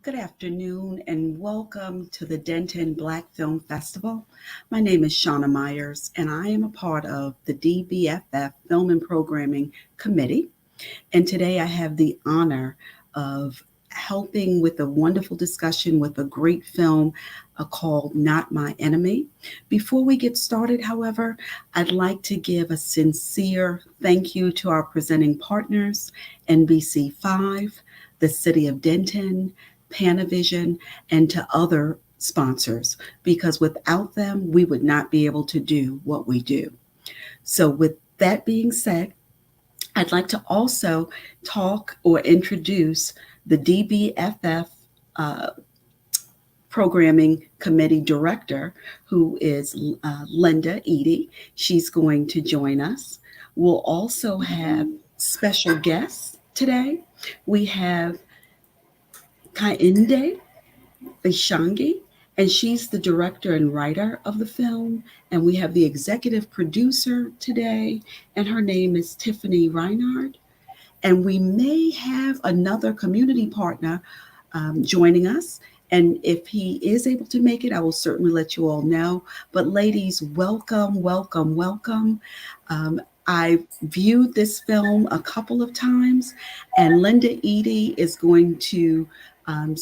Good afternoon and welcome to the Denton Black Film Festival. My name is Shauna Myers and I am a part of the DBFF Film and Programming Committee. And today I have the honor of helping with a wonderful discussion with a great film called Not My Enemy. Before we get started, however, I'd like to give a sincere thank you to our presenting partners, NBC5, the City of Denton, Panavision, and to other sponsors, because without them, we would not be able to do what we do. So, with that being said, I'd like to also talk or introduce the DBFF uh, Programming Committee Director, who is Linda Eady. She's going to join us. We'll also have special guests today. We have Kainde Ishangi, and she's the director and writer of the film. And we have the executive producer today, and her name is Tiffany Reinhardt. And we may have another community partner joining us. And if he is able to make it, I will certainly let you all know. But ladies, welcome, welcome, welcome. I viewed this film a couple of times, and Linda Eady is going to um,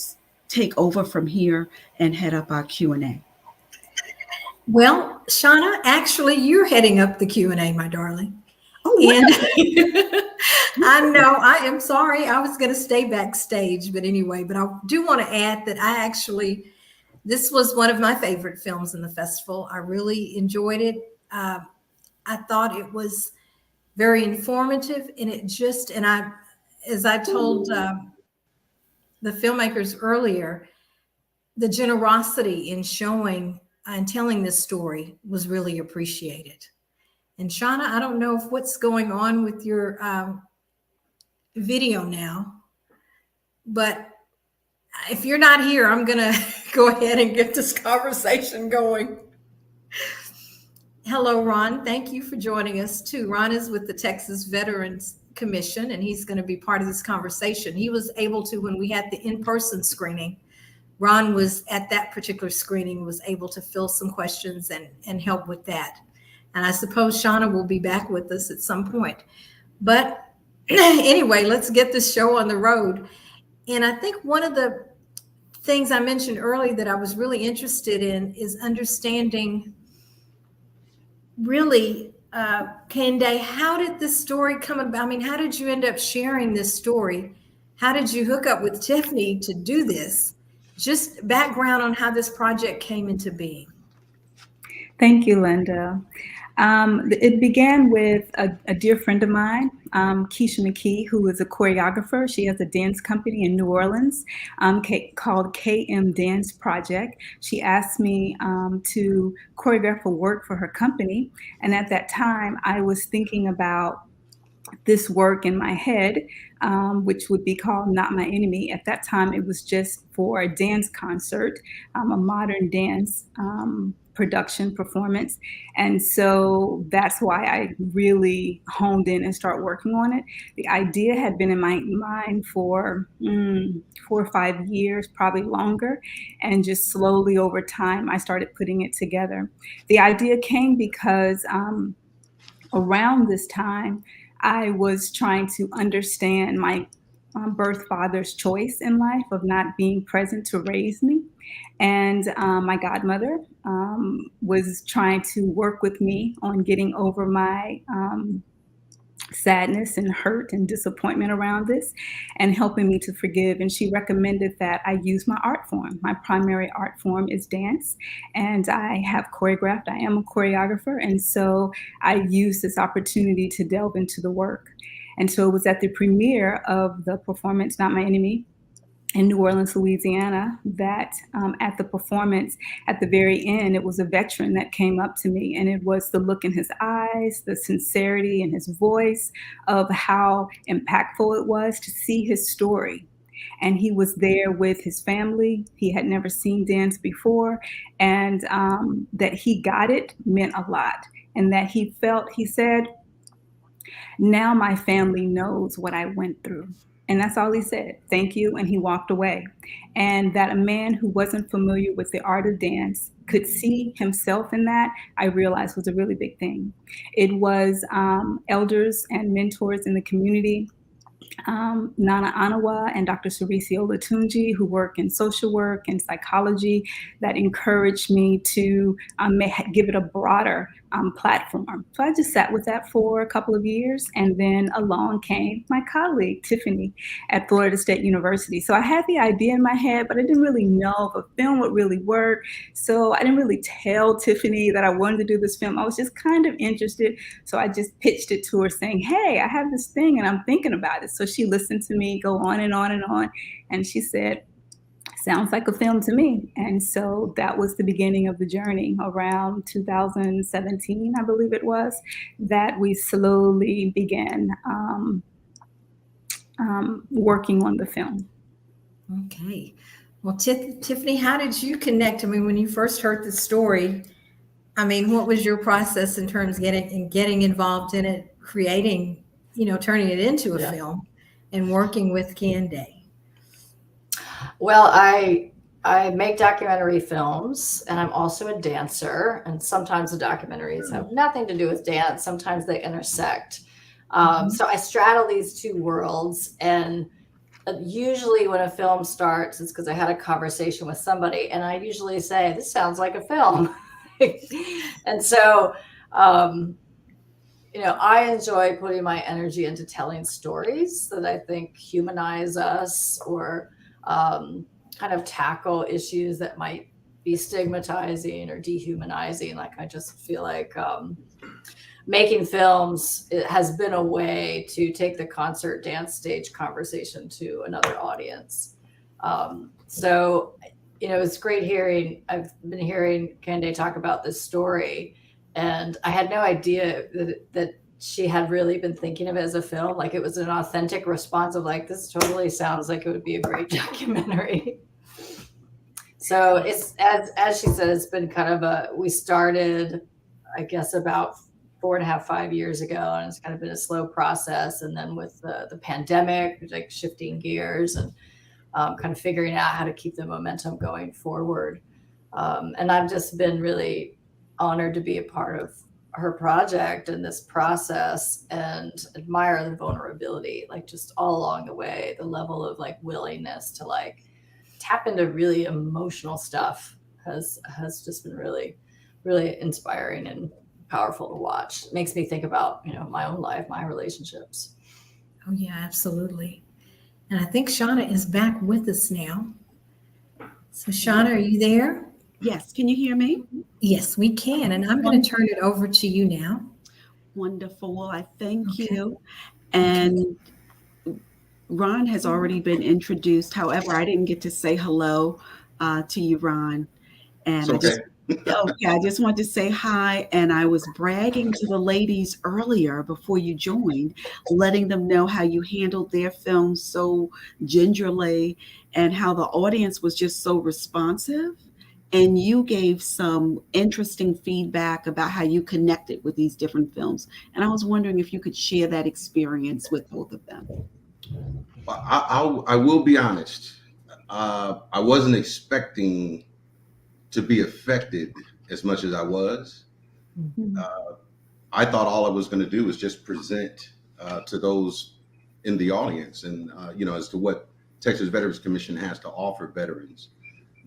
take over from here and head up our Q&A. Well, Shauna, actually, you're heading up the Q&A, my darling. Oh, And wonderful. I know, I am sorry. I was going to stay backstage, but anyway, but I do want to add that this was one of my favorite films in the festival. I really enjoyed it. I thought it was very informative, and as I told the filmmakers earlier, the generosity in showing and telling this story was really appreciated. And Shauna, I don't know if what's going on with your video now, but if you're not here, I'm going to go ahead and get this conversation going. Hello, Ron. Thank you for joining us too. Ron is with the Texas Veterans Commission, and he's going to be part of this conversation. He was able to, when we had the in-person screening, Ron was at that particular screening, was able to fill some questions and help with that. And I suppose Shauna will be back with us at some point. But anyway, let's get this show on the road. And I think one of the things I mentioned earlier that I was really interested in is understanding really, Kende, how did this story come about? I mean, how did you end up sharing this story? How did you hook up with Tiffany to do this? Just background on how this project came into being. Thank you, Linda. It began with a dear friend of mine, Keisha McKee, who is a choreographer. She has a dance company in New Orleans called KM Dance Project. She asked me to choreograph a work for her company. And at that time, I was thinking about this work in my head, which would be called Not My Enemy. At that time, it was just for a dance concert, a modern dance production performance. And so that's why I really honed in and started working on it. The idea had been in my mind for 4 or 5 years, probably longer. And just slowly over time, I started putting it together. The idea came because around this time, I was trying to understand my birth father's choice in life of not being present to raise me. And my godmother was trying to work with me on getting over my sadness and hurt and disappointment around this and helping me to forgive. And she recommended that I use my art form. My primary art form is dance, and I have choreographed. I am a choreographer. And so I used this opportunity to delve into the work. And so it was at the premiere of the performance, Not My Enemy, in New Orleans, Louisiana, that at the performance, at the very end, it was a veteran that came up to me, and it was the look in his eyes, the sincerity in his voice of how impactful it was to see his story. And he was there with his family. He had never seen dance before, and that he got it meant a lot. And that he said, now my family knows what I went through. And that's all he said. Thank you. And he walked away. And that a man who wasn't familiar with the art of dance could see himself in that, I realized was a really big thing. It was elders and mentors in the community, Nana Anawa and Dr. Sarisi Olatunji, who work in social work and psychology, that encouraged me to give it a broader platform. So I just sat with that for a couple of years, and then along came my colleague, Tiffany, at Florida State University. So I had the idea in my head, but I didn't really know if a film would really work. So I didn't really tell Tiffany that I wanted to do this film. I was just kind of interested. So I just pitched it to her saying, hey, I have this thing and I'm thinking about it. So she listened to me go on and on and on. And she said, sounds like a film to me. And so that was the beginning of the journey around 2017, I believe it was, that we slowly began working on the film. Okay. Well, Tiffany, how did you connect? I mean, when you first heard the story, I mean, what was your process in terms of getting involved in it, creating, turning it into a film and working with Canday? Well, I make documentary films, and I'm also a dancer, and sometimes the documentaries have nothing to do with dance. Sometimes they intersect. So I straddle these two worlds, and usually when a film starts, it's because I had a conversation with somebody, and I usually say, this sounds like a film. And so, I enjoy putting my energy into telling stories that I think humanize us, or kind of tackle issues that might be stigmatizing or dehumanizing. Like, I just feel like making films, it has been a way to take the concert dance stage conversation to another audience. So, it's great I've been hearing Canday talk about this story, and I had no idea that she had really been thinking of it as a film. Like, it was an authentic response of like, this totally sounds like it would be a great documentary. So it's, as she said, it's been kind of we started, I guess, about 4.5, 5 years ago, and it's kind of been a slow process. And then with the pandemic, like shifting gears and kind of figuring out how to keep the momentum going forward. And I've just been really honored to be a part of her project and this process, and admire the vulnerability, like just all along the way, the level of like willingness to like tap into really emotional stuff has just been really, really inspiring and powerful to watch. It makes me think about, my own life, my relationships. Oh yeah, absolutely. And I think Shauna is back with us now. So Shauna, are you there? Yes, can you hear me? Yes, we can. And I'm going to turn it over to you now. Wonderful. Well, I thank you. And Ron has already been introduced. However, I didn't get to say hello to you, Ron. And I just wanted to say hi. And I was bragging to the ladies earlier before you joined, letting them know how you handled their film so gingerly and how the audience was just so responsive. And you gave some interesting feedback about how you connected with these different films. And I was wondering if you could share that experience with both of them. I will be honest. I wasn't expecting to be affected as much as I was. Mm-hmm. I thought all I was going to do was just present to those in the audience and, as to what Texas Veterans Commission has to offer veterans.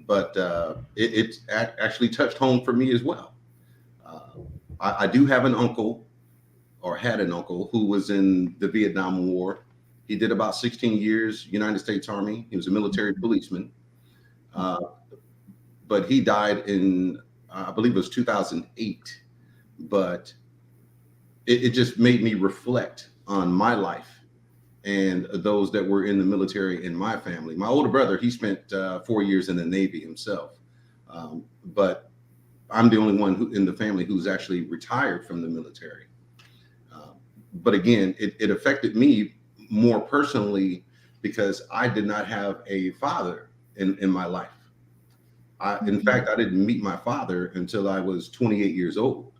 But it actually touched home for me as well. I do have an uncle, or had an uncle, who was in the Vietnam War. He did about 16 years, United States Army. He was a military policeman. But he died in, I believe it was 2008. But it just made me reflect on my life and those that were in the military in my family. My older brother, he spent 4 years in the Navy himself. But I'm the only one in the family who's actually retired from the military. But again, it affected me more personally because I did not have a father in my life. In fact, I didn't meet my father until I was 28 years old.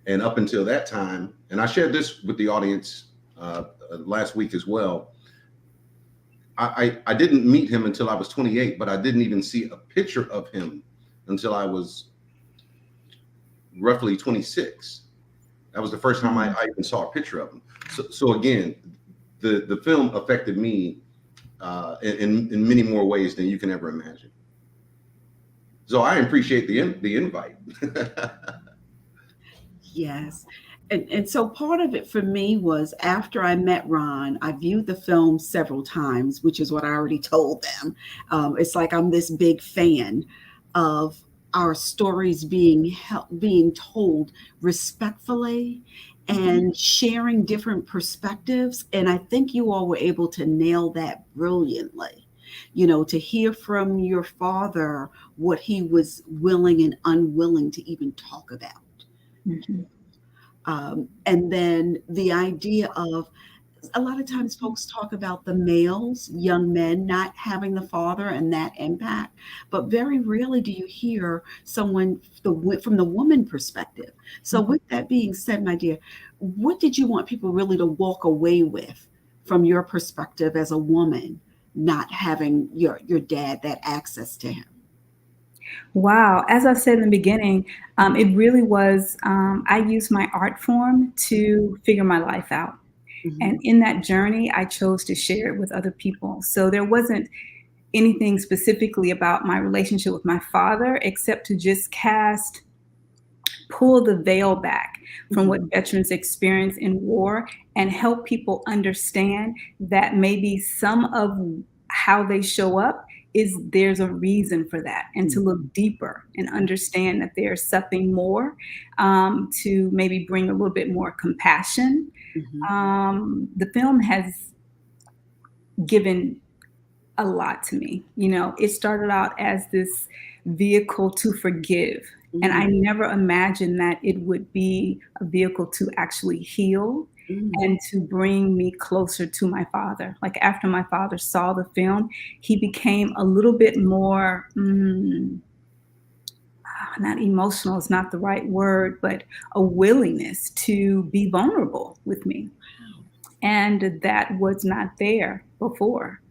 And up until that time, and I shared this with the audience last week as well, I didn't meet him until I was 28, but I didn't even see a picture of him until I was roughly 26. That was the first time I even saw a picture of him. So again, the film affected me in many more ways than you can ever imagine. So I appreciate the invite. Yes. And so part of it for me was after I met Ron, I viewed the film several times, which is what I already told them. It's like I'm this big fan of our stories being told respectfully and sharing different perspectives. And I think you all were able to nail that brilliantly. You know, to hear from your father what he was willing and unwilling to even talk about. Mhm. And then the idea of a lot of times folks talk about the males, young men not having the father and that impact, but very rarely do you hear someone from the woman perspective. So, with that being said, my dear, what did you want people really to walk away with from your perspective as a woman, not having your dad that access to him? Wow. As I said in the beginning, it really was, I used my art form to figure my life out. And Mhm. in that journey, I chose to share it with other people. So there wasn't anything specifically about my relationship with my father, except to just pull the veil back from what Mhm. veterans experience in war and help people understand that maybe some of how they show up is there's a reason for that, and to look deeper and understand that there's something more, to maybe bring a little bit more compassion. Mhm. The film has given a lot to me. You know, it started out as this vehicle to forgive. And I Mhm. never imagined that it would be a vehicle to actually heal Mhm. and to bring me closer to my father. Like after my father saw the film, he became a little bit more, not emotional is not the right word, but a willingness to be vulnerable with me. And that was not there before.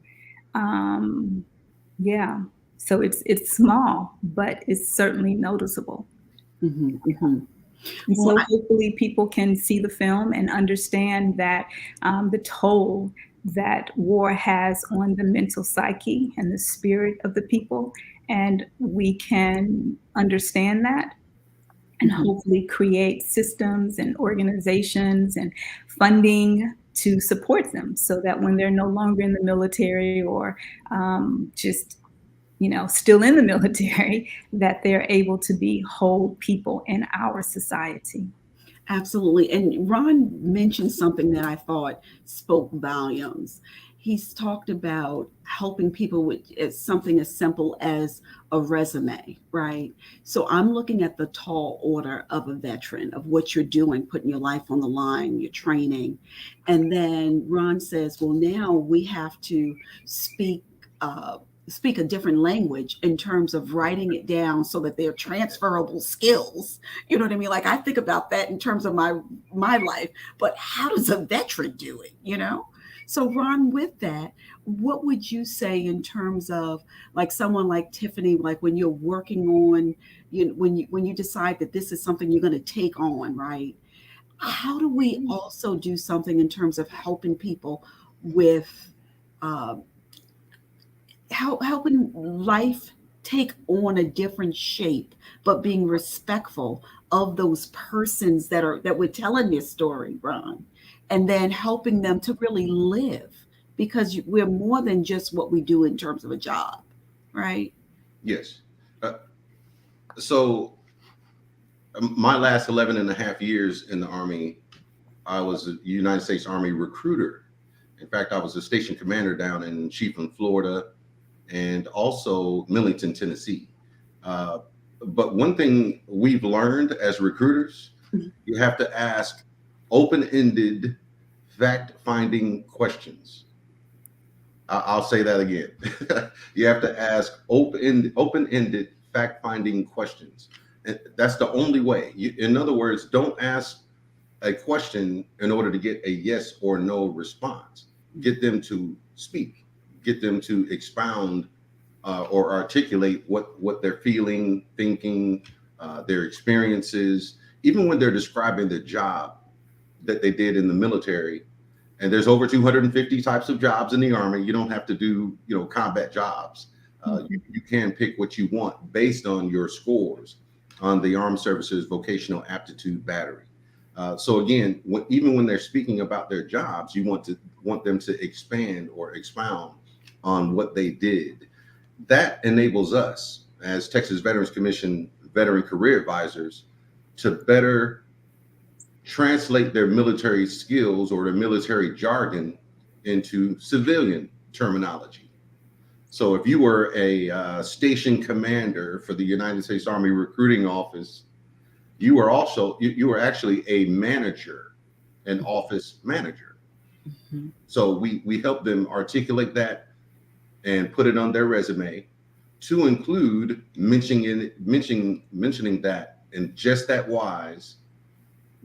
Um, yeah. So it's small, but it's certainly noticeable. Mhm. Mhm. And Well, so hopefully people can see the film and understand that, the toll that war has on the mental psyche and the spirit of the people, and we can understand that and mhm. hopefully create systems and organizations and funding to support them so that when they're no longer in the military or, just still in the military, that they're able to be whole people in our society. Absolutely. And Ron mentioned something that I thought spoke volumes. He's talked about helping people with something as simple as a resume, right? So I'm looking at the tall order of a veteran, of what you're doing, putting your life on the line, your training. And then Ron says, well, now we have to speak. Uh, speak a different language in terms of writing it down so that they're transferable skills. You know what I mean? Like I think about that in terms of my life, but how does a veteran do it? You know? So Ron, with that, what would you say in terms of like someone like Tiffany, like when you're working on, when you decide that this is something you're going to take on, right? How do we also do something in terms of helping people with uh, helping life take on a different shape, but being respectful of those persons that were telling their story, Ron, and then helping them to really live because we're more than just what we do in terms of a job, right? Yes. Uh, so my last 11 and a half years in the Army, I was a United States Army recruiter. In fact, I was a station commander down in Chiefland, Florida, and also Millington, Tennessee. Uh, but one thing we've learned as recruiters, you have to ask open-ended, fact-finding questions. I'll say that again. You have to ask open-ended, fact-finding questions. And that's the only way. In other words, don't ask a question in order to get a yes or no response. Get them to speak. get them to expound or articulate what they're feeling, thinking, their experiences, even when they're describing the job that they did in the military. And there's over 250 types of jobs in the Army. You don't have to do, combat jobs. You can pick what you want based on your scores on the Armed Services Vocational Aptitude Battery. So again, even when they're speaking about their jobs, you want them to expand or expound on what they did. That enables us as Texas Veterans Commission Veteran Career Advisors to better translate their military skills or their military jargon into civilian terminology. So if you were a station commander for the United States Army Recruiting Office, you were actually a manager, an office manager. Mm-hmm. So we help them articulate that and put it on their resume, to include mentioning that and just that wise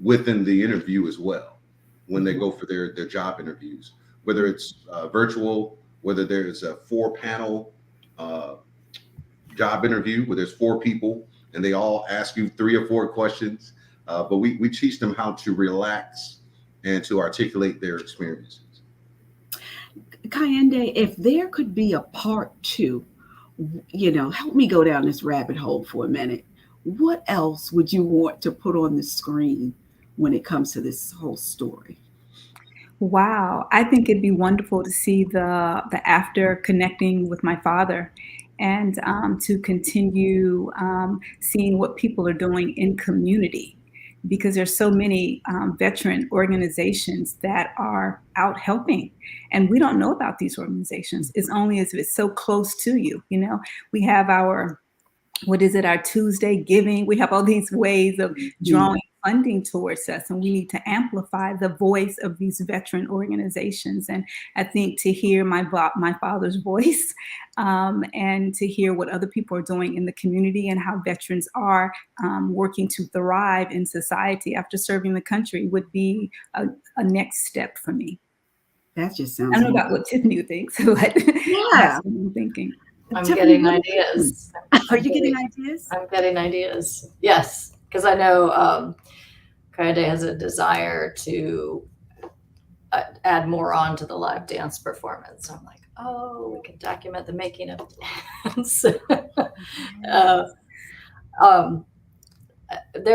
within the interview as well, when they go for their job interviews, whether it's virtual, whether there's a 4-panel job interview where there's 4 people and they all ask you 3 or 4 questions. But we teach them how to relax and to articulate their experiences. Kayende, if there could be a part 2, help me go down this rabbit hole for a minute. What else would you want to put on the screen when it comes to this whole story? Wow, I think it'd be wonderful to see the after connecting with my father, and to continue seeing what people are doing in community, because there's so many veteran organizations that are out helping, and we don't know about these organizations. It's only as if it's so close to you. We have our Tuesday giving. We have all these ways of drawing funding towards us, and we need to amplify the voice of these veteran organizations. And I think to hear my father's voice, and to hear what other people are doing in the community and how veterans are working to thrive in society after serving the country would be a next step for me. That just sounds. I don't know about what Tiffany thinks, but that's what I'm thinking. I'm getting ideas. Are you getting ideas? I'm getting ideas. Yes, because I know Kayende has a desire to add more on to the live dance performance. So I'm like, we can document the making of dance. There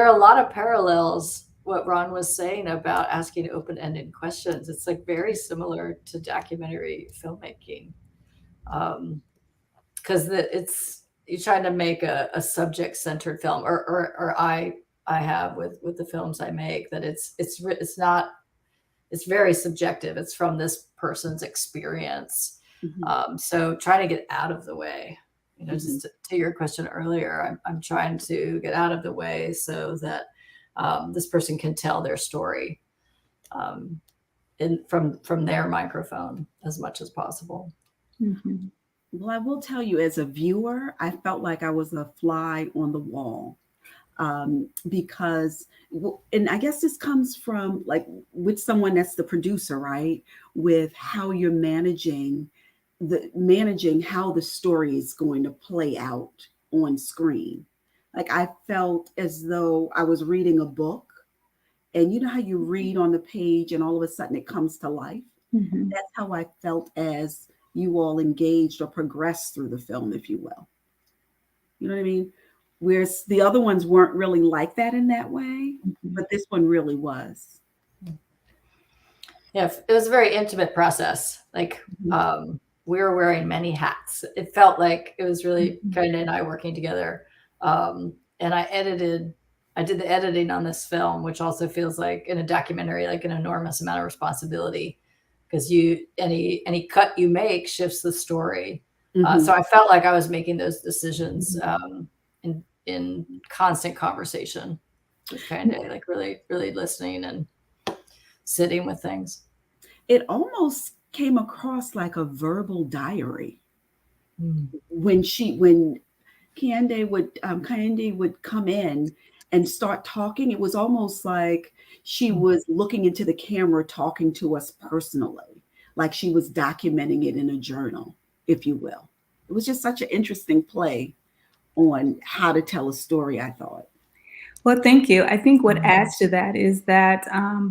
are a lot of parallels. What Ron was saying about asking open-ended questions. It's like very similar to documentary filmmaking. Because you're trying to make a subject-centered film, or I have with the films I make, that it's very subjective. It's from this person's experience. Mm-hmm. So trying to get out of the way, just to your question earlier, I'm trying to get out of the way so that this person can tell their story from their microphone as much as possible. Mm-hmm. Well, I will tell you, as a viewer, I felt like I was a fly on the wall, because, and I guess this comes from with someone that's the producer, right? With how you're managing how the story is going to play out on screen. I felt as though I was reading a book, and you know how you read on the page and all of a sudden it comes to life? Mm-hmm. That's how I felt as you all engaged or progressed through the film, if you will. You know what I mean? Whereas the other ones weren't really like that in that way, but this one really was. Yeah, it was a very intimate process. We were wearing many hats. It felt like it was really Kayende and I working together. And I did the editing on this film, which also feels like in a documentary, like an enormous amount of responsibility, because any cut you make shifts the story. So I felt like I was making those decisions in constant conversation with Kayende, really, really listening and sitting with things. It almost came across like a verbal diary. When Kayende would come in and start talking, it was almost like she was looking into the camera, talking to us personally. like she was documenting it in a journal, if you will. It was just such an interesting play on how to tell a story, I thought. Well, thank you. I think what adds to that is that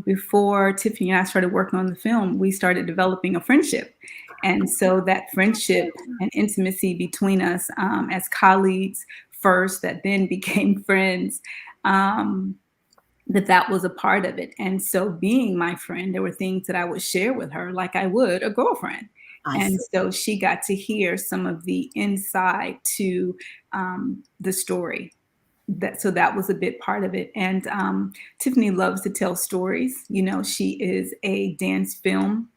before Tiffany and I started working on the film, we started developing a friendship. And so that friendship and intimacy between us as colleagues first, that then became friends, that was a part of it. And so being my friend, there were things that I would share with her like I would a girlfriend. I And see. so she got to hear some of the inside to the story. So that was a big part of it. And Tiffany loves to tell stories. You know, she is a dance film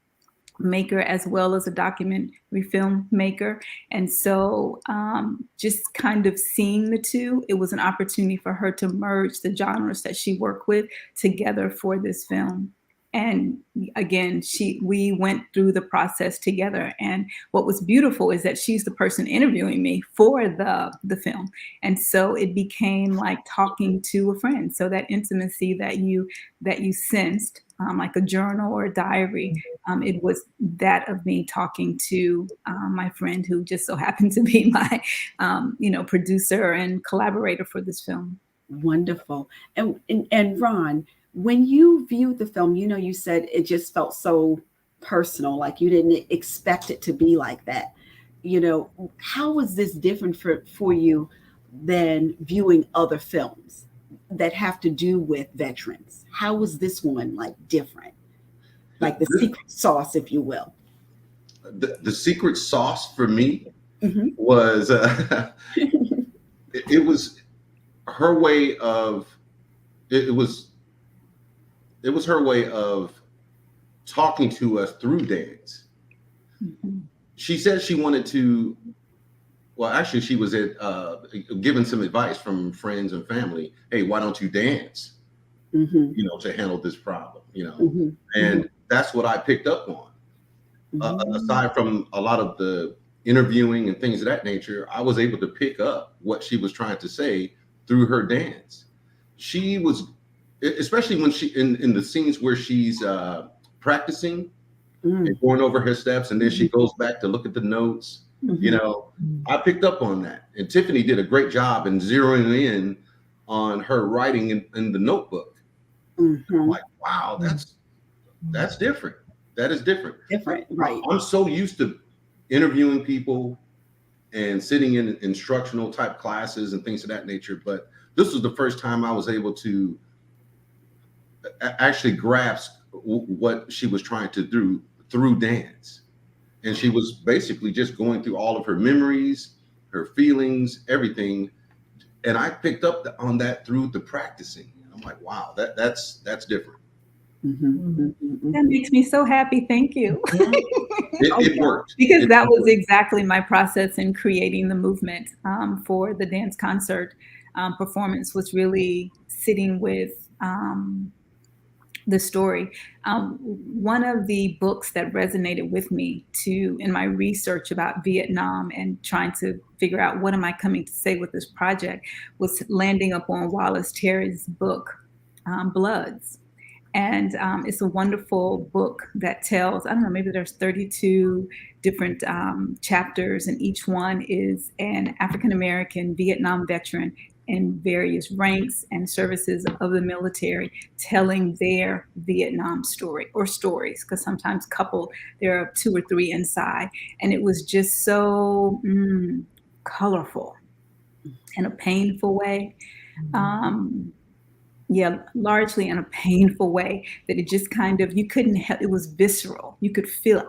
maker as well as a documentary filmmaker. And so just kind of seeing the two, it was an opportunity for her to merge the genres that she worked with together for this film. And again, we went through the process together. And what was beautiful is that she's the person interviewing me for the film. And so it became like talking to a friend. So that intimacy that you sensed, like a journal or a diary, it was that of me talking to my friend who just so happened to be my, producer and collaborator for this film. Wonderful. And Ron, when you viewed the film, you said it just felt so personal, like you didn't expect it to be like that. How was this different for you than viewing other films that have to do with veterans? How was this one like different? Like the secret sauce, if you will. The secret sauce for me Mhm. was it was her way of it was her way of talking to us through dance. Mhm. She said she wanted to. Well, actually, she was given some advice from friends and family. Hey, why don't you dance? Mhm. To handle this problem. Mhm. And that's what I picked up on. Mhm. Aside from a lot of the interviewing and things of that nature, I was able to pick up what she was trying to say through her dance. She was, especially when she in the scenes where she's practicing and Mm. going over her steps, and then she goes back to look at the notes. Mhm. I picked up on that, and Tiffany did a great job in zeroing in on her writing in the notebook. I'm Mhm. like, wow, that's different. That is different. Different, right? I'm so used to interviewing people and sitting in instructional type classes and things of that nature, but this was the first time I was able to actually grasp what she was trying to do through dance. And she was basically just going through all of her memories, her feelings, everything. And I picked up on that through the practicing. I'm like, wow, that's different. Mhm. Mhm. That Mhm. makes me so happy. Thank you. It worked. Because that was Worked. exactly my process in creating the movement for the dance concert performance, was really sitting with the story. One of the books that resonated with me in my research about Vietnam and trying to figure out what am I coming to say with this project was landing upon Wallace Terry's book, Bloods. And it's a wonderful book that tells, I don't know, maybe there's 32 different chapters, and each one is an African-American Vietnam veteran in various ranks and services of the military telling their Vietnam story, or stories, because sometimes there are two or three inside. And it was just so colorful in a painful way. Yeah, largely in a painful way, that it just kind of, you couldn't help, it was visceral.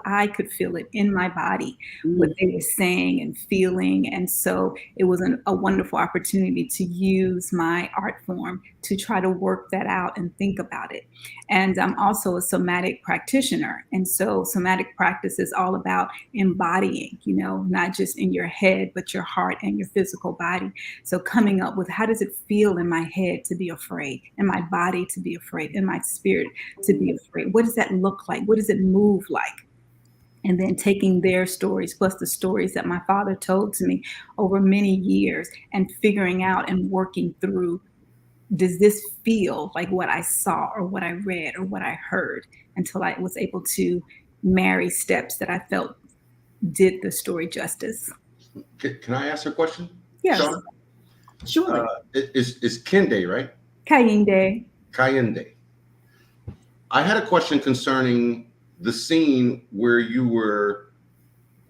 I could feel it in my body, what Mm. they were saying and feeling. And so it was a wonderful opportunity to use my art form to try to work that out and think about it. And I'm also a somatic practitioner. And so somatic practice is all about embodying, not just in your head, but your heart and your physical body. So coming up with, how does it feel in my head to be afraid, in my body to be afraid, in my spirit to be afraid? What does that look like? What does it move like? And then taking their stories plus the stories that my father told to me over many years, and figuring out and working through, does this feel like what I saw or what I read or what I heard, until I was able to marry steps that I felt did the story justice. Can I ask a question? Yes. Shauna? Surely. It's Kende, right? Kayinde. Kayende. I had a question concerning the scene where you were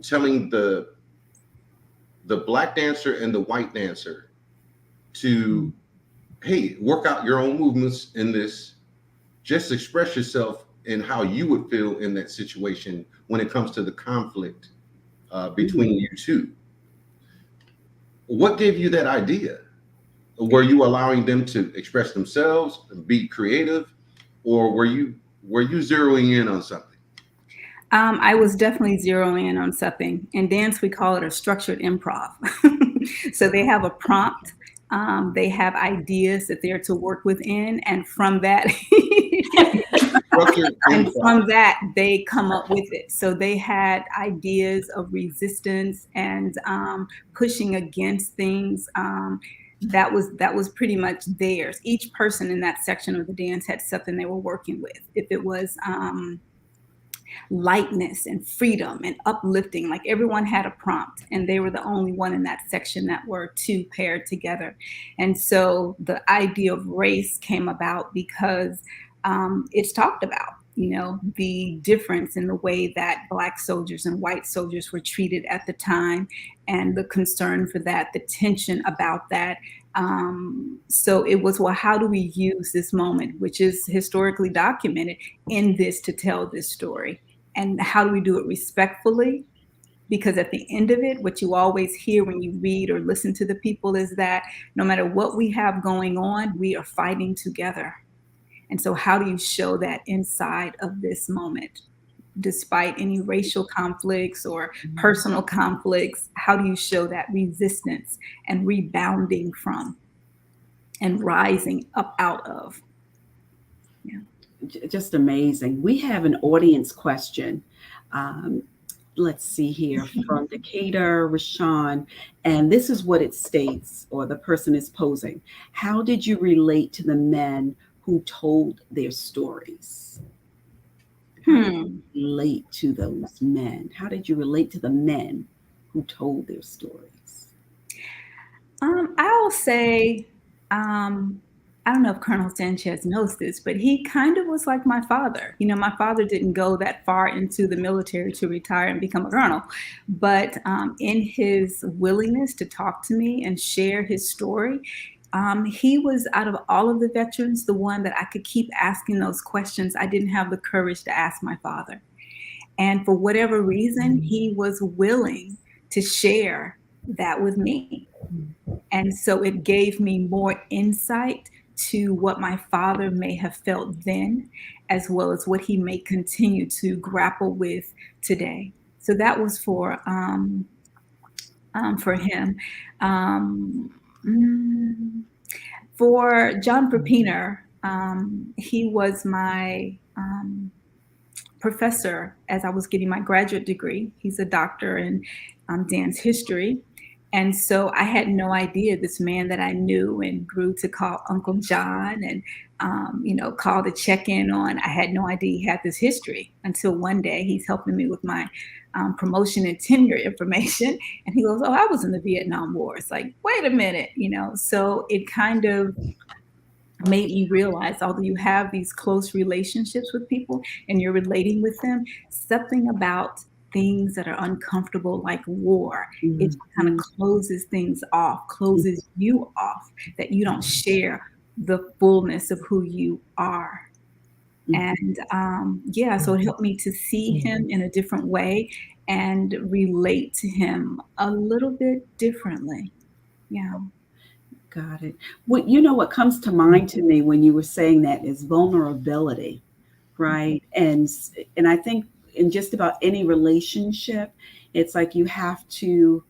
telling the black dancer and the white dancer to, hey, work out your own movements in this. Just express yourself and how you would feel in that situation when it comes to the conflict between you two. What gave you that idea? Were you allowing them to express themselves and be creative, or were you zeroing in on something? I was definitely zeroing in on something. In dance, we call it a structured improv. So they have a prompt. They have ideas that they're to work within, and from that, and from that, they come up with it. So they had ideas of resistance and pushing against things. That was pretty much theirs. Each person in that section of the dance had something they were working with. If it was lightness and freedom and uplifting, like everyone had a prompt, and they were the only one in that section that were two paired together. And so the idea of race came about because it's talked about, the difference in the way that Black soldiers and white soldiers were treated at the time, and the concern for that, the tension about that. So it was, well, how do we use this moment, which is historically documented, in this to tell this story? And how do we do it respectfully? Because at the end of it, what you always hear when you read or listen to the people is that no matter what we have going on, we are fighting together. And so how do you show that inside of this moment? Despite any racial conflicts or personal conflicts, how do you show that resistance and rebounding from and rising up out of? Yeah. Just amazing. We have an audience question. Let's see here from Decatur Rashawn. And this is what it states, or the person is posing. How did you relate to the men who told their stories? How did you relate to those men? How did you relate to the men who told their stories? I'll say, I don't know if Colonel Sanchez knows this, but he kind of was like my father. My father didn't go that far into the military to retire and become a colonel, but in his willingness to talk to me and share his story, he was, out of all of the veterans, the one that I could keep asking those questions I didn't have the courage to ask my father. And for whatever reason, he was willing to share that with me. And so it gave me more insight to what my father may have felt then, as well as what he may continue to grapple with today. So that was for him. For John Perpiner, he was my professor as I was getting my graduate degree. He's a doctor in dance history. And so I had no idea this man that I knew and grew to call Uncle John and, call to check in on. I had no idea he had this history until one day he's helping me with my promotion and tenure information. And he goes, "Oh, I was in the Vietnam War." It's like, wait a minute, so it kind of made me realize, although you have these close relationships with people and you're relating with them, something about things that are uncomfortable, like war, it kind of closes things off, closes you off, that you don't share the fullness of who you are. And so it helped me to see him in a different way and relate to him a little bit differently. Yeah. Got it. Well, what comes to mind to me when you were saying that is vulnerability, right? And I think in just about any relationship, it's like you have to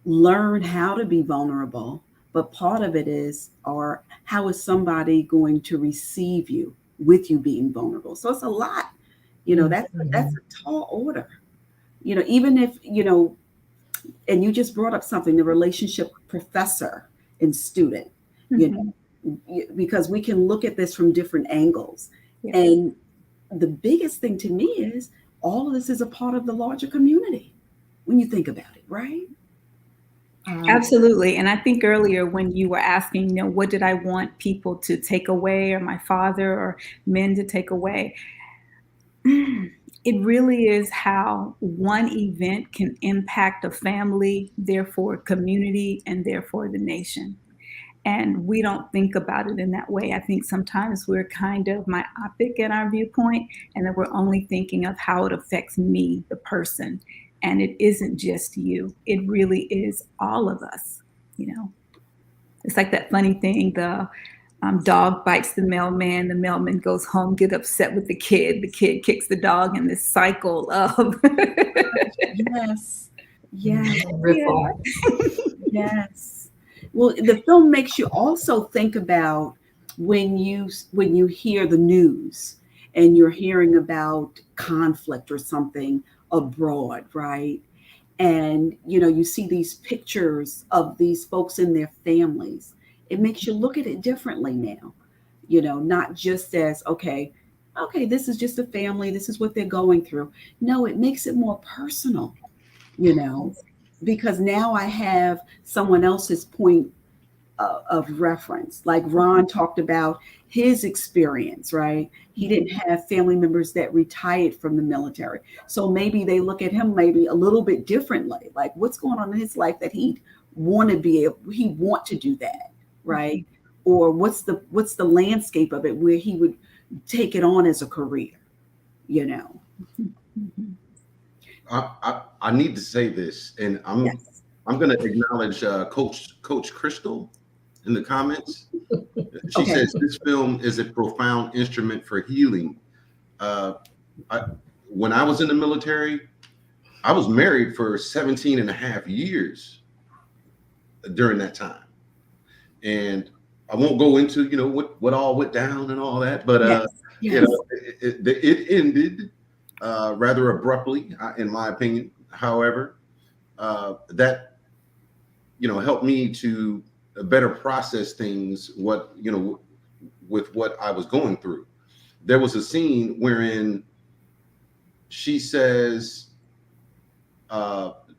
learn how to be vulnerable. But part of it is, or how is somebody going to receive you with you being vulnerable? So it's a lot, that's a tall order, even if, and you just brought up something, the relationship professor and student, because we can look at this from different angles. Yeah. And the biggest thing to me is, all of this is a part of the larger community when you think about it, right? Absolutely. And I think earlier when you were asking, what did I want people to take away, or my father or men to take away? It really is how one event can impact a family, therefore community, and therefore the nation. And we don't think about it in that way. I think sometimes we're kind of myopic in our viewpoint, and that we're only thinking of how it affects me, the person. And it isn't just you. It really is all of us. It's like that funny thing, the dog bites the mailman goes home, get upset with the kid kicks the dog, in this cycle of Yes. Yes. Ripple. Yes. Well, the film makes you also think about when you hear the news and you're hearing about conflict or something abroad, right? And you see these pictures of these folks and their families. It makes you look at it differently now. Not just as okay, this is just a family, this is what they're going through. No, it makes it more personal, you know, because now I have someone else's point of reference. Like Ron talked about his experience, right? He didn't have family members that retired from the military. So maybe they look at him maybe a little bit differently. Like what's going on in his life that he'd want to do that, right? Or what's the landscape of it where he would take it on as a career, you know? I need to say this, and I'm Yes. going to acknowledge Coach Crystal in the comments. She Okay. says this film is a profound instrument for healing. When I was in the military, I was married for 17 and a half years during that time. And I won't go into, what all went down and all that, but Yes. it ended rather abruptly, in my opinion. However, that helped me to better process things. With what I was going through, there was a scene wherein she says,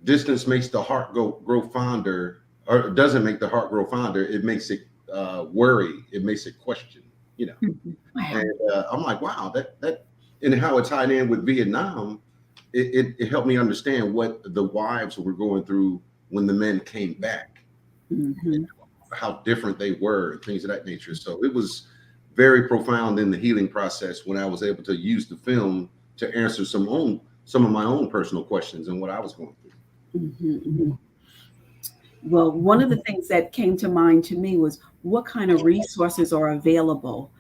"Distance makes the heart grow fonder, or it doesn't make the heart grow fonder. It makes it worry. It makes it question." Wow. And I'm like, wow, that and how it tied in with Vietnam, it helped me understand what the wives were going through when the men came back, Mhm. how different they were, and things of that nature. So it was very profound in the healing process when I was able to use the film to answer some of my own personal questions and what I was going through. Mhm, mhm. Well, one of the things that came to mind to me was what kind of resources are available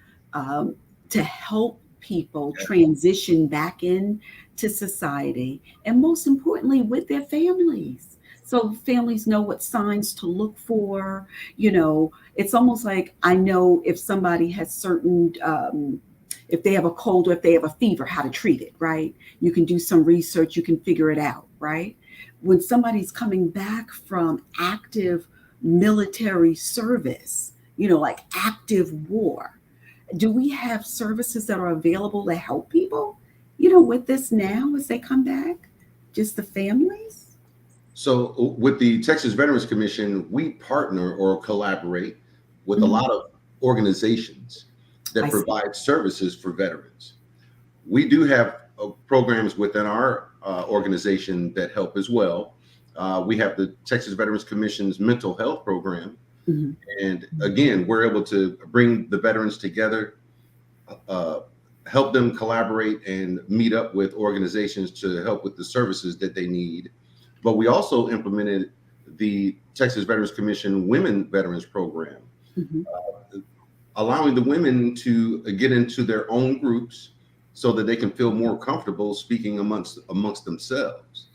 to help people transition back into society, and most importantly, with their families. So families know what signs to look for. It's almost like I know if somebody has certain, if they have a cold or if they have a fever, how to treat it, right? You can do some research, you can figure it out, right? When somebody's coming back from active military service, like active war, do we have services that are available to help people, with this now as they come back? Just the families? So with the Texas Veterans Commission, we partner or collaborate with a Mhm. lot of organizations that I see. provide services for veterans. We do have programs within our organization that help as well. We have the Texas Veterans Commission's mental health program. Mhm. And again, we're able to bring the veterans together, help them collaborate and meet up with organizations to help with the services that they need. But we also implemented the Texas Veterans Commission Women Veterans Program, Mhm. allowing the women to get into their own groups so that they can feel more comfortable speaking amongst themselves.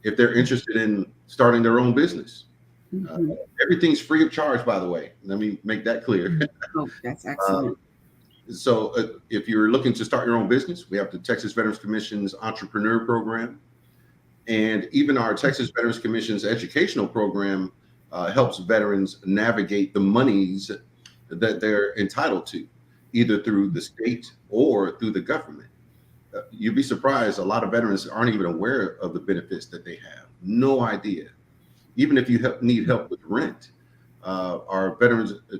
If they're interested in starting their own business, Mhm. everything's free of charge, by the way. Let me make that clear. Oh, that's excellent. So if you're looking to start your own business, we have the Texas Veterans Commission's Entrepreneur Program. And even our Texas Veterans Commission's educational program helps veterans navigate the monies that they're entitled to, either through the state or through the government. you'd be surprised. A lot of veterans aren't even aware of the benefits that they have. No idea. Even if you need help with rent, our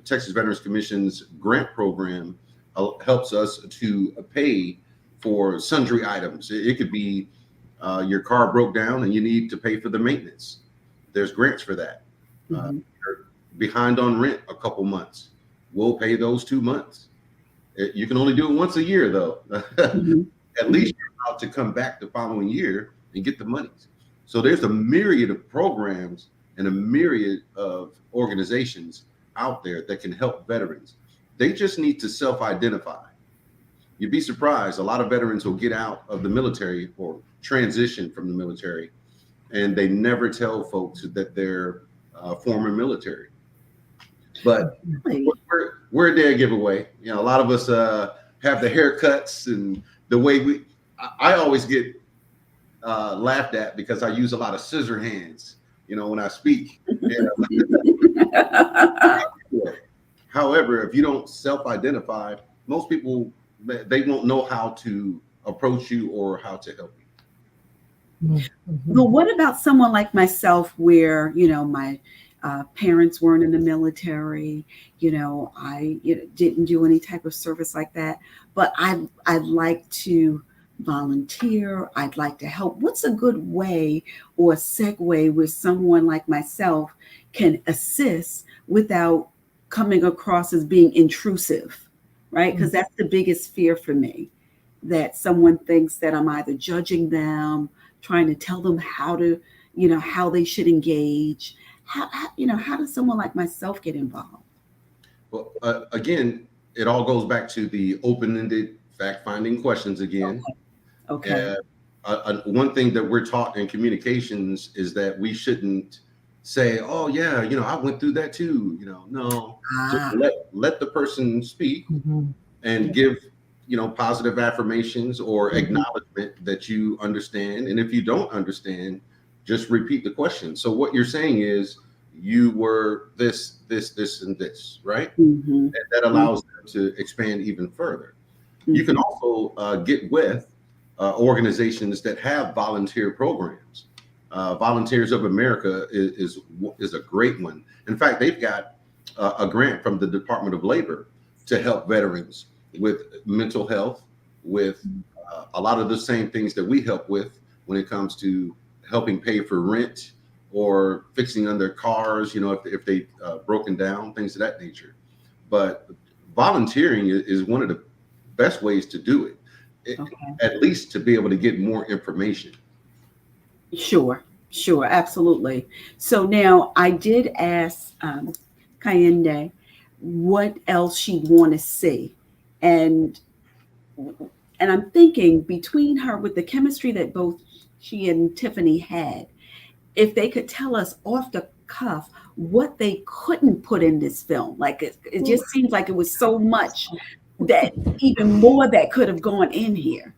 Texas Veterans Commission's grant program helps us to pay for sundry items. It could be your car broke down and you need to pay for the maintenance. There's grants for that. You're behind on rent a couple months. We'll pay those 2 months. You can only do it once a year, though. At least you're allowed to come back the following year and get the monies. So there's a myriad of programs and a myriad of organizations out there that can help veterans. They just need to self-identify. You'd be surprised. A lot of veterans will get out of the military or transition from the military, and they never tell folks that they're former military. But we're a dead giveaway. You know, a lot of us have the haircuts and the way I always get laughed at because I use a lot of scissor hands, you know, when I speak. However, if you don't self-identify, most people, they won't know how to approach you or how to help you. But what about someone like myself where, you know, my parents weren't in the military, you know, I didn't do any type of service like that, but I'd like to volunteer. I'd like to help. What's a good way or segue where someone like myself can assist without coming across as being intrusive, right? Because that's the biggest fear for me, that someone thinks that I'm either judging them, trying to tell them how to, you know, how they should engage. How does someone like myself get involved? Well, again, it all goes back to the open-ended fact-finding questions again. Okay. One thing that we're taught in communications is that we shouldn't say, "Oh yeah, you know, I went through that too." You know, no. Just let the person speak and give, you know, positive affirmations or acknowledgement that you understand. And if you don't understand, just repeat the question. So what you're saying is you were this, and this, right? And that allows them to expand even further. You can also get with organizations that have volunteer programs. Volunteers of America is a great one. In fact, they've got a grant from the Department of Labor to help veterans with mental health, with a lot of the same things that we help with when it comes to helping pay for rent or fixing on their cars, you know, if they broken down, things of that nature. But volunteering is one of the best ways to do it, at least to be able to get more information. Sure, absolutely. So now I did ask Kayende what else she'd want to see, and I'm thinking between her, with the chemistry that both she and Tiffany had, if they could tell us off the cuff what they couldn't put in this film. Like it just seems like it was so much that even more that could have gone in here,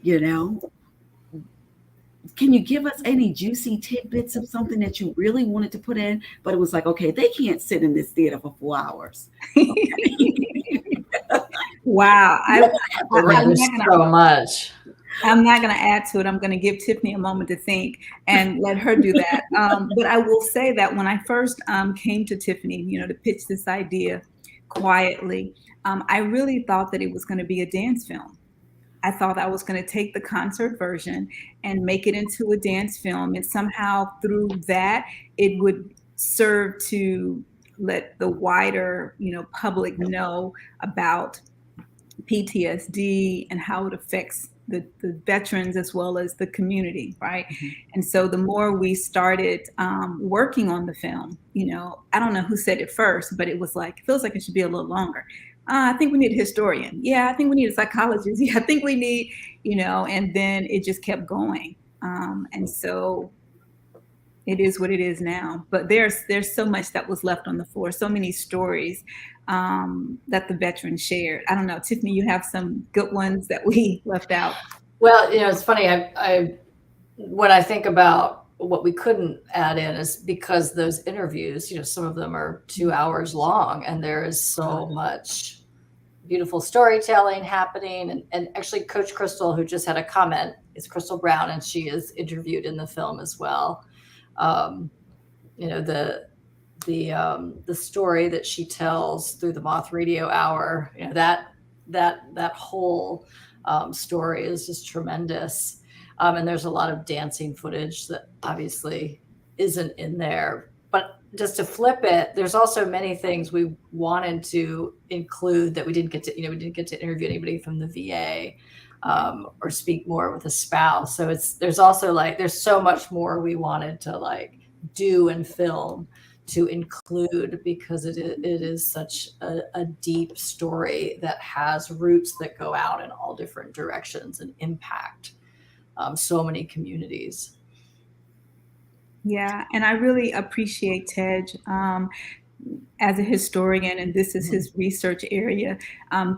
you know. Can you give us any juicy tidbits of something that you really wanted to put in, but it was like, okay, they can't sit in this theater for 4 hours? Wow. There's so much. I'm not going to add to it. I'm going to give Tiffany a moment to think and let her do that. But I will say that when I first came to Tiffany, you know, to pitch this idea quietly, I really thought that it was going to be a dance film. I thought I was going to take the concert version and make it into a dance film. And somehow through that, it would serve to let the wider, you know, public know about PTSD and how it affects the veterans as well as the community, right? And so the more we started working on the film, you know, I don't know who said it first, but it was like, it feels like it should be a little longer. I think we need a historian. Yeah, I think we need a psychologist. Yeah, I think we need, you know, and then it just kept going. And so it is what it is now. But there's so much that was left on the floor, so many stories that the veterans shared. I don't know, Tiffany, you have some good ones that we left out. Well, you know, it's funny. I when I think about what we couldn't add in is because those interviews, you know, some of them are 2 hours long, and there is so much beautiful storytelling happening. And actually Coach Crystal, who just had a comment, is Crystal Brown, and she is interviewed in the film as well. You know, the story that she tells through the Moth Radio Hour, you know, that whole story is just tremendous. And there's a lot of dancing footage that obviously isn't in there. But just to flip it, there's also many things we wanted to include that we didn't get to, we didn't get to interview anybody from the VA or speak more with a spouse. So there's also like, there's so much more we wanted to like do and film to include, because it is such a deep story that has roots that go out in all different directions and impact so many communities. Yeah, and I really appreciate Tej as a historian, and this is his research area,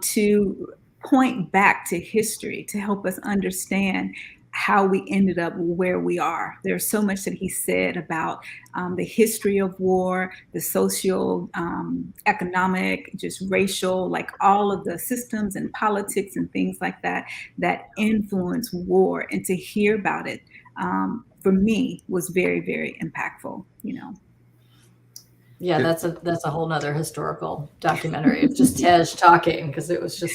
to point back to history to help us understand how we ended up where we are. There's so much that he said about the history of war, the social, economic, just racial, like all of the systems and politics and things like that that influence war. And to hear about it, for me, was very, very impactful, Yeah, that's a whole nother historical documentary of just Tej talking, because it was just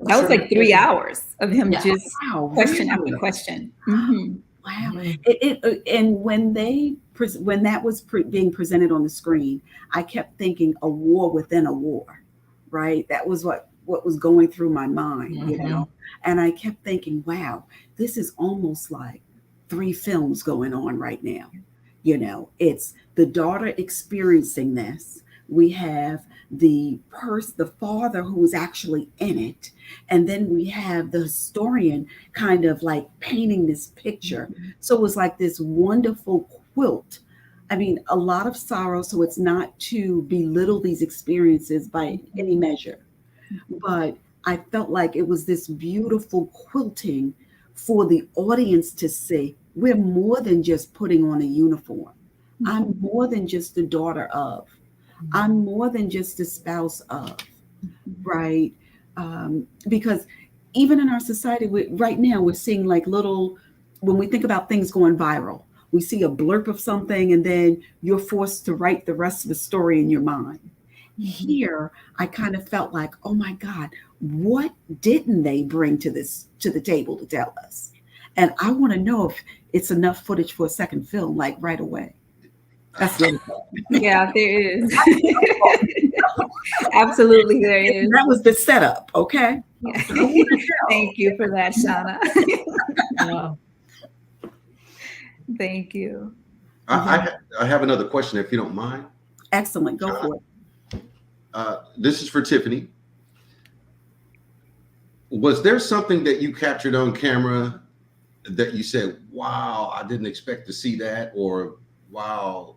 that was like 3 hours of him just question really? after question. Mm-hmm. Wow. And when that was being presented on the screen, I kept thinking a war within a war, right? That was what was going through my mind, and I kept thinking, wow, this is almost like 3 films going on right now. It's the daughter experiencing this. We have the father who was actually in it. And then we have the historian kind of like painting this picture. So it was like this wonderful quilt. I mean, a lot of sorrow. So it's not to belittle these experiences by any measure, but I felt like it was this beautiful quilting for the audience to see. We're more than just putting on a uniform. I'm more than just the daughter of. I'm more than just a spouse of, right? Because even in our society, right now, we're seeing like when we think about things going viral, we see a blurb of something and then you're forced to write the rest of the story in your mind. Here, I kind of felt like, oh my God, what didn't they bring to the table to tell us? And I want to know if it's enough footage for a second film, like right away. That's really cool. Yeah, there is. Absolutely, there is. That was the setup, okay? Yeah. Thank you for that, Shauna. Thank you. I have another question, if you don't mind. Excellent. Go for it. This is for Tiffany. Was there something that you captured on camera that you said, wow, I didn't expect to see that, or wow,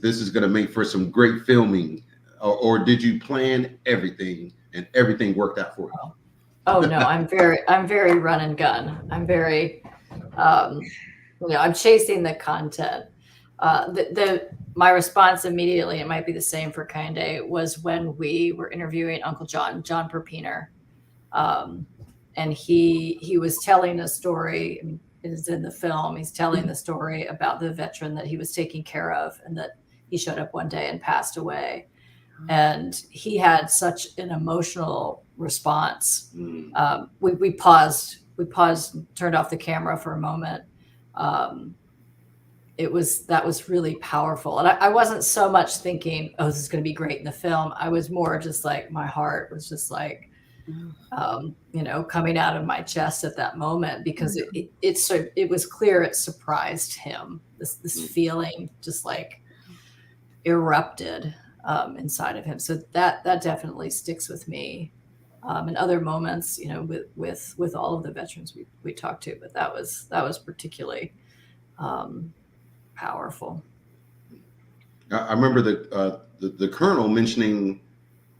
this is going to make for some great filming, or did you plan everything and everything worked out for you? Oh no, I'm very run and gun. I'm very, I'm chasing the content. My response immediately, it might be the same for Kehinde, was when we were interviewing Uncle John Perpiner. And he was telling a story. I mean, it is in the film. He's telling the story about the veteran that he was taking care of, and that he showed up one day and passed away. And he had such an emotional response. We paused, turned off the camera for a moment. That was really powerful. And I wasn't so much thinking, oh, this is going to be great in the film. I was more just like, my heart was just like, coming out of my chest at that moment, because it was clear it surprised him. This feeling just like erupted inside of him. So that definitely sticks with me. And other moments, with all of the veterans we talked to, but that was particularly powerful. I remember the colonel mentioning,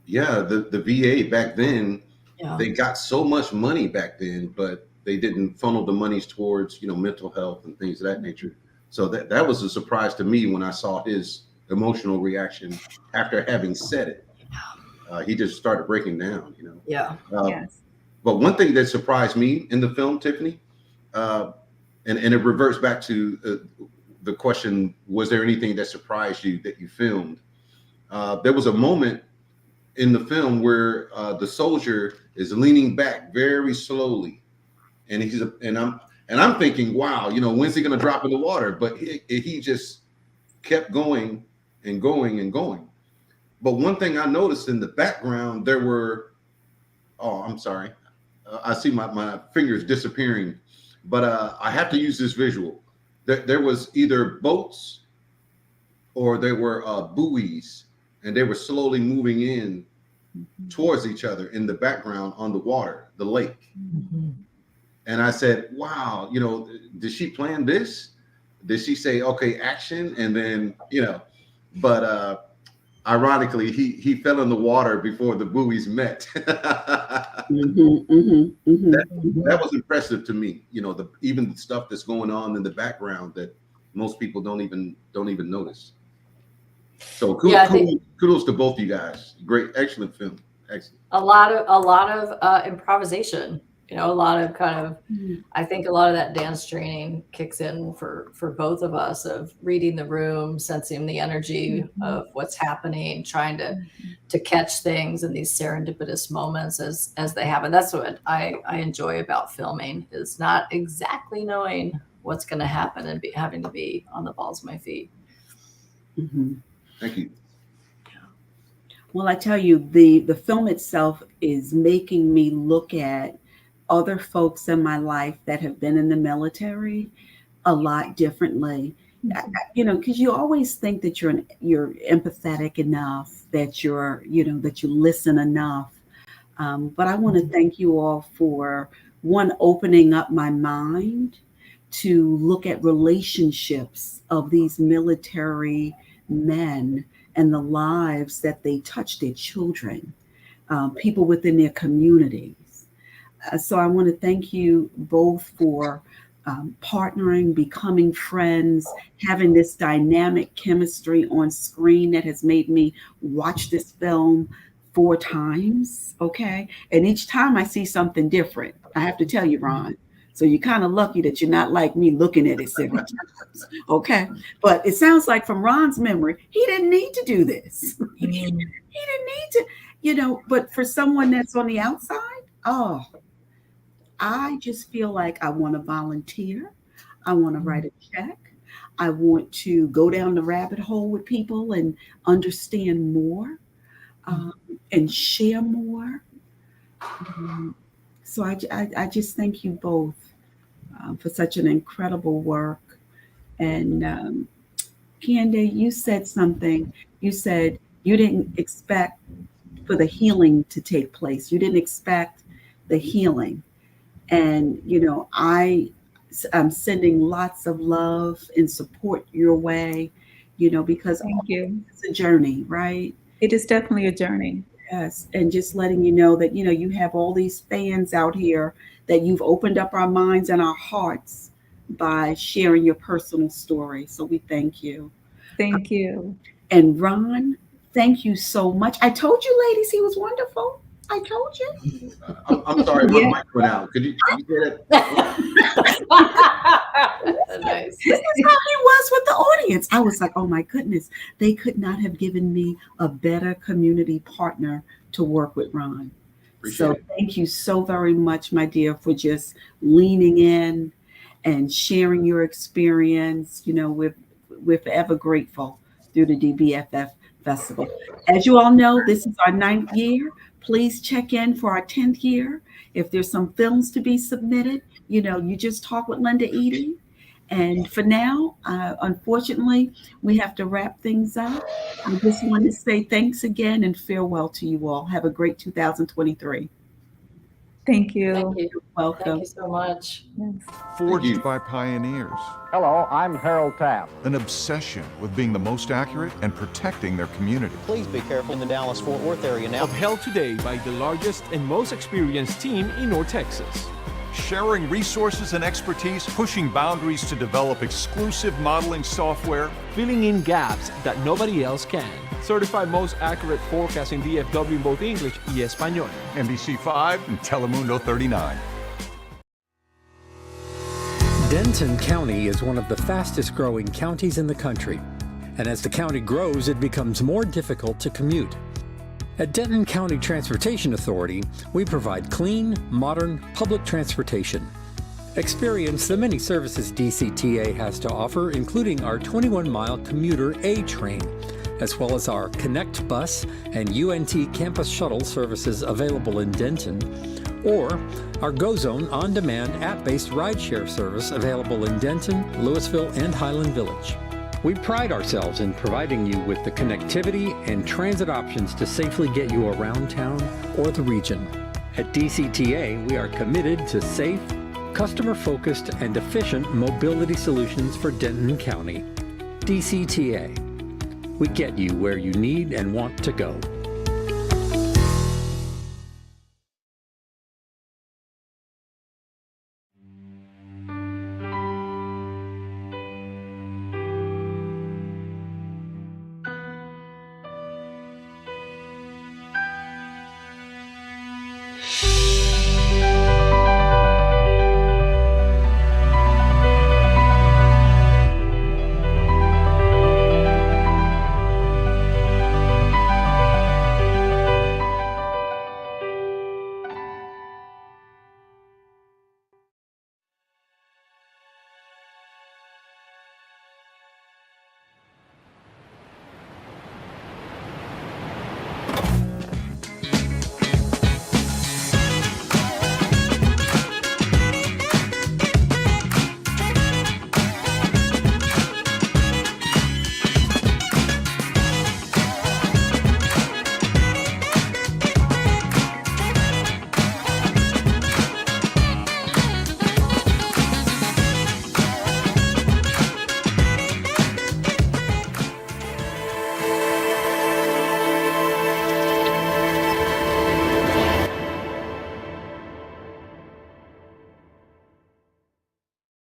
the VA back then. Yeah. They got so much money back then, but they didn't funnel the monies towards, mental health and things of that nature. So that was a surprise to me when I saw his emotional reaction after having said it. he just started breaking down, you know. Yeah. Yes. But one thing that surprised me in the film, Tiffany, and it reverts back to the question, was there anything that surprised you that you filmed? There was a moment in the film where the soldier is leaning back very slowly, and I'm thinking, wow, you know, when's he going to drop in the water? But he just kept going and going and going. But one thing I noticed in the background, there were, oh, I'm sorry, I see my fingers disappearing, but I have to use this visual. There was either boats or there were buoys, and they were slowly moving in towards each other in the background on the water, the lake. Mm-hmm. And I said, wow, you know, did she plan this? Did she say, okay, action? And then, you know, but ironically, he fell in the water before the buoys met. That was impressive to me. You know, even the stuff that's going on in the background that most people don't even notice. So kudos to both you guys. Great, excellent film. Excellent. A lot of improvisation. You know, a lot of kind of, I think a lot of that dance training kicks in for both of us, of reading the room, sensing the energy of what's happening, trying to catch things in these serendipitous moments as they happen. That's what I enjoy about filming, is not exactly knowing what's going to happen and having to be on the balls of my feet. Mm-hmm. Thank you. Well, I tell you, the film itself is making me look at other folks in my life that have been in the military a lot differently. You know, because you always think that you're empathetic enough, that that you listen enough. But I want to thank you all for, one, opening up my mind to look at relationships of these military men and the lives that they touch, their children, people within their communities. So I want to thank you both for partnering, becoming friends, having this dynamic chemistry on screen that has made me watch this film 4 times. Okay. And each time I see something different. I have to tell you, Ron. So you're kind of lucky that you're not like me looking at it 7 times. Okay. But it sounds like from Ron's memory, he didn't need to do this. He didn't need to, but for someone that's on the outside, I just feel like I want to volunteer. I want to write a check. I want to go down the rabbit hole with people and understand more and share more. So I just thank you both for such an incredible work. And Candy, you said something. You said you didn't expect for the healing to take place. You didn't expect the healing. And, I'm sending lots of love and support your way, because Thank you. It's a journey, right? It is definitely a journey. Yes. And just letting you know that, you have all these fans out here, that you've opened up our minds and our hearts by sharing your personal story. So we thank you. Thank you. And Ron, thank you so much. I told you, ladies, he was wonderful. I told you. I'm sorry, my mic went out. Could you get it? Nice. This is how he was with the audience. I was like, oh my goodness, they could not have given me a better community partner to work with, Ron. So thank you so very much, my dear, for just leaning in and sharing your experience. We're forever grateful through the DBFF Festival. As you all know, this is our 9th year. Please check in for our 10th year. If there's some films to be submitted, you just talk with Linda Edie. And for now, unfortunately, we have to wrap things up. I just want to say thanks again and farewell to you all. Have a great 2023. Thank you. Thank you. You're welcome. Thank you so much. Yes. Forged by pioneers. Hello, I'm Harold Taft. An obsession with being the most accurate and protecting their community. Please be careful in the Dallas-Fort Worth area now. Upheld today by the largest and most experienced team in North Texas. Sharing resources and expertise, pushing boundaries to develop exclusive modeling software. Filling in gaps that nobody else can. Certified most accurate forecasting DFW in both English y Español. NBC5 and Telemundo 39. Denton County is one of the fastest growing counties in the country. And as the county grows, it becomes more difficult to commute. At Denton County Transportation Authority, we provide clean, modern public transportation. Experience the many services DCTA has to offer, including our 21-mile commuter A train, as well as our Connect bus and UNT campus shuttle services available in Denton, or our GoZone on-demand app-based rideshare service available in Denton, Louisville, and Highland Village. We pride ourselves in providing you with the connectivity and transit options to safely get you around town or the region. At DCTA, we are committed to safe, customer-focused, and efficient mobility solutions for Denton County. DCTA. We get you where you need and want to go.